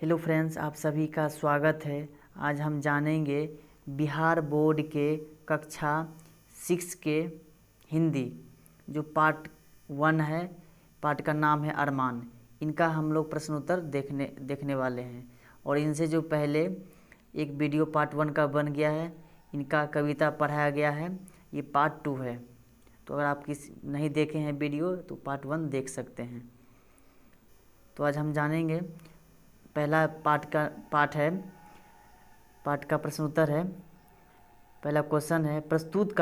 Hello friends, आप सभी का स्वागत है। आज हम जानेंगे बिहार बोर्ड के कक्षा 6 के हिंदी जो पार्ट 1 है। पार्ट का नाम है अरमान। इनका हम लोग प्रश्न उत्तर देखने वाले हैं। और इनसे जो पहले एक वीडियो पार्ट 1 का बन गया है, इनका कविता पढ़ाया गया है, ये पार्ट 2 है। तो अगर आप नहीं देखे हैं वीडियो तो पार्ट 1 देख सकते हैं। तो आज हम जानेंगे पहला पार्ट का प्रश्न उत्तर है। पहला क्वेश्चन है, प्रस्तुत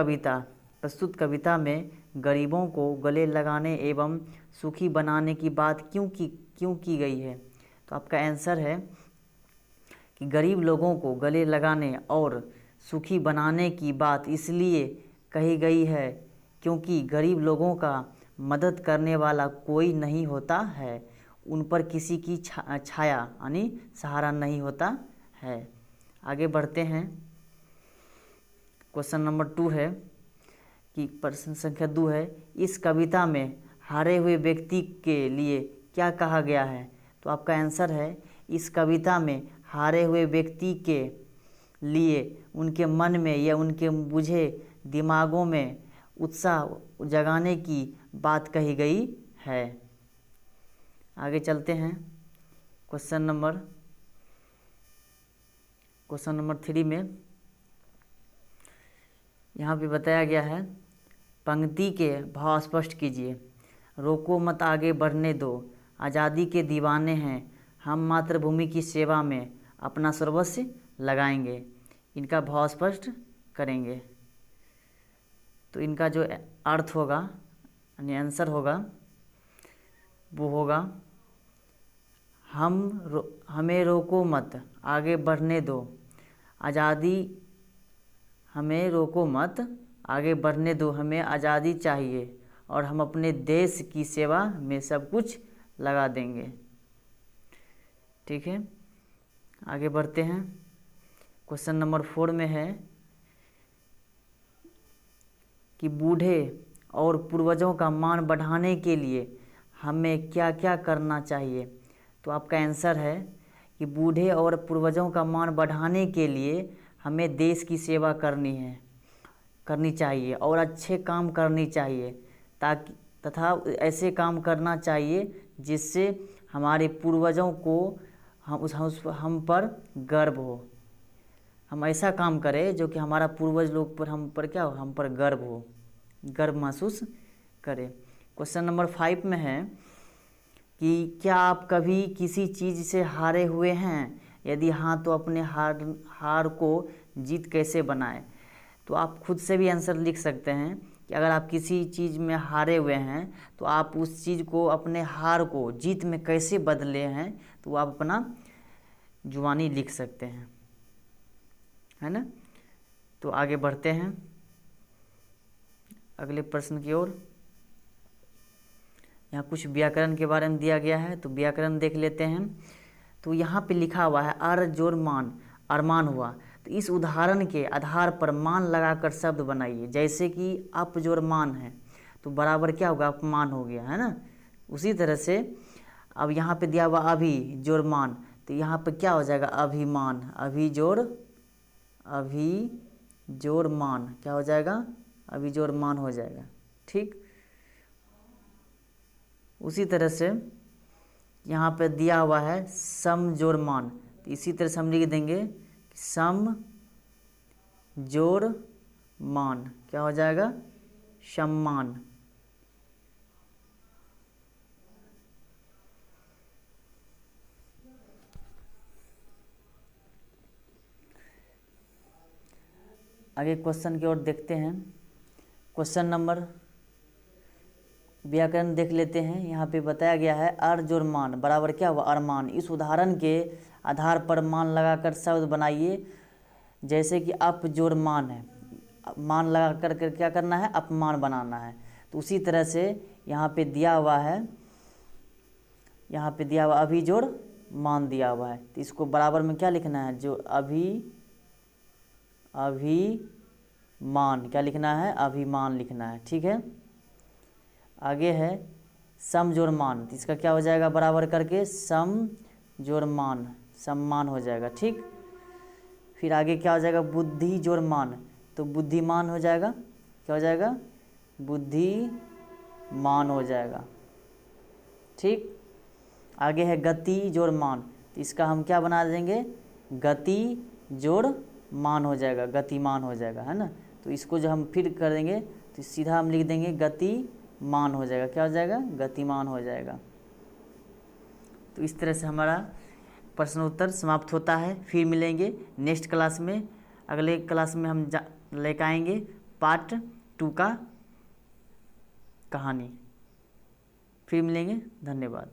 कविता में गरीबों को गले लगाने एवं सुखी बनाने की बात क्यों की गई है। तो आपका आंसर है कि गरीब लोगों को गले लगाने और सुखी बनाने की बात इसलिए कही गई है क्योंकि गरीब लोगों का मदद करने वाला कोई नहीं होता है, उन पर किसी की छाया यानी सहारा नहीं होता है। आगे बढ़ते हैं। क्वेश्चन नंबर 2 है कि प्रश्न संख्या 2 है, इस कविता में हारे हुए व्यक्ति के लिए क्या कहा गया है। तो आपका आंसर है, इस कविता में हारे हुए व्यक्ति के लिए उनके मन में या उनके बुझे दिमागों में उत्साह जगाने की बात कही गई है। आगे चलते हैं। क्वेश्चन नंबर 3 में यहाँ पे बताया गया है, पंक्ति के भाव स्पष्ट कीजिए। रोको मत आगे बढ़ने दो, आज़ादी के दीवाने हैं, हम मातृभूमि की सेवा में अपना सर्वस्व लगाएंगे। इनका भाव स्पष्ट करेंगे। तो इनका जो अर्थ होगा यानी आंसर होगा वो होगा, हमें रोको मत आगे बढ़ने दो, हमें रोको मत आगे बढ़ने दो, हमें आज़ादी चाहिए और हम अपने देश की सेवा में सब कुछ लगा देंगे। ठीक है, आगे बढ़ते हैं। क्वेश्चन नंबर 4 में है कि बूढ़े और पूर्वजों का मान बढ़ाने के लिए हमें क्या क्या करना चाहिए। तो आपका आंसर है कि बूढ़े और पूर्वजों का मान बढ़ाने के लिए हमें देश की सेवा करनी चाहिए और अच्छे काम करनी चाहिए, तथा ऐसे काम करना चाहिए जिससे हमारे पूर्वजों को हम पर गर्व हो। हम ऐसा काम करें जो कि हमारा पूर्वज लोग पर हम पर गर्व हो, गर्व महसूस करें। क्वेश्चन नंबर 5 में है कि क्या आप कभी किसी चीज़ से हारे हुए हैं, यदि हाँ तो अपने हार को जीत कैसे बनाएं। तो आप खुद से भी आंसर लिख सकते हैं कि अगर आप किसी चीज़ में हारे हुए हैं तो आप उस चीज़ को, अपने हार को जीत में कैसे बदले हैं, तो आप अपना जुबानी लिख सकते हैं, है ना। तो आगे बढ़ते हैं अगले प्रश्न की ओर। यहाँ कुछ व्याकरण के बारे में दिया गया है, तो व्याकरण देख लेते हैं। तो यहाँ पे लिखा हुआ है अर जोर मान, अरमान हुआ। तो इस उदाहरण के आधार पर मान लगाकर शब्द बनाइए। जैसे कि अप जोर मान है तो बराबर क्या होगा, अपमान हो गया, है ना। उसी तरह से अब यहाँ पे दिया हुआ अभी जोर मान, तो यहाँ पे क्या हो जाएगा, अभिमान। अभी जोर मान क्या हो जाएगा, अभी जोर मान हो जाएगा। ठीक, उसी तरह से यहाँ पे दिया हुआ है सम जोर मान, तो इसी तरह से हम लिख देंगे सम जोर मान क्या हो जाएगा, सम्मान। आगे क्वेश्चन की ओर देखते हैं। क्वेश्चन नंबर व्याकरण देख लेते हैं। यहाँ पे बताया गया है अर जोर मान बराबर क्या हुआ, अरमान। इस उदाहरण के आधार पर मान लगाकर शब्द बनाइए। जैसे कि अप जोर मान है, मान लगा कर क्या करना है, अपमान बनाना है। तो उसी तरह से यहाँ पे दिया हुआ अभी जोर मान दिया हुआ है, तो इसको बराबर में क्या लिखना है, जो अभिमान क्या लिखना है, अभिमान लिखना है। ठीक है, आगे है सम जोर मान, तो इसका क्या हो जाएगा, बराबर करके सम जोर मान सम्मान हो जाएगा। ठीक, फिर आगे क्या हो जाएगा, बुद्धि जोड़ मान, तो बुद्धिमान हो जाएगा, क्या हो जाएगा, बुद्धिमान हो जाएगा। ठीक, आगे है गति जोड़ मान, तो इसका हम क्या बना देंगे, गति जोड़ मान हो जाएगा, गतिमान हो जाएगा, है ना। तो इसको जो हम फिर कर देंगे तो सीधा हम लिख देंगे गतिमान हो जाएगा, क्या हो जाएगा, गतिमान हो जाएगा। तो इस तरह से हमारा प्रश्न उत्तर समाप्त होता है। फिर मिलेंगे नेक्स्ट क्लास में, अगले क्लास में हम लेकर आएंगे पार्ट 2 का कहानी। फिर मिलेंगे, धन्यवाद।